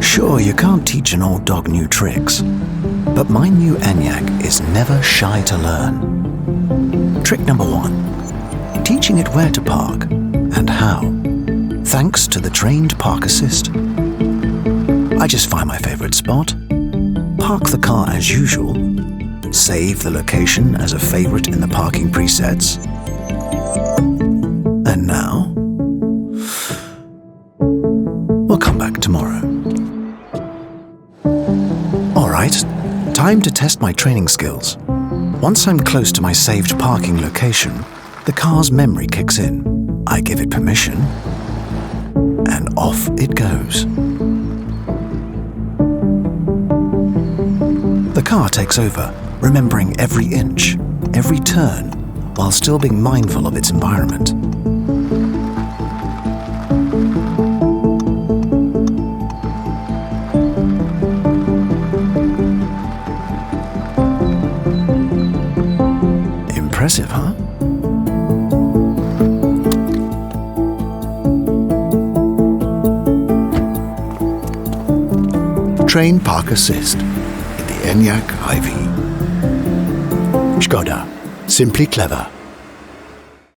Sure, you can't teach an old dog new tricks, but my new ENYAQ is never shy to learn. Trick number 1, teaching it where to park and how, thanks to the trained park assist. I just find my favorite spot, park the car as usual, save the location as a favorite in the parking presets, and now, we'll come back tomorrow. Alright, time to test my training skills. Once I'm close to my saved parking location, the car's memory kicks in. I give it permission, and off it goes. The car takes over, remembering every inch, every turn, while still being mindful of its environment. Impressive, huh? Train Park Assist in the ENYAQ IV. Skoda. Simply clever.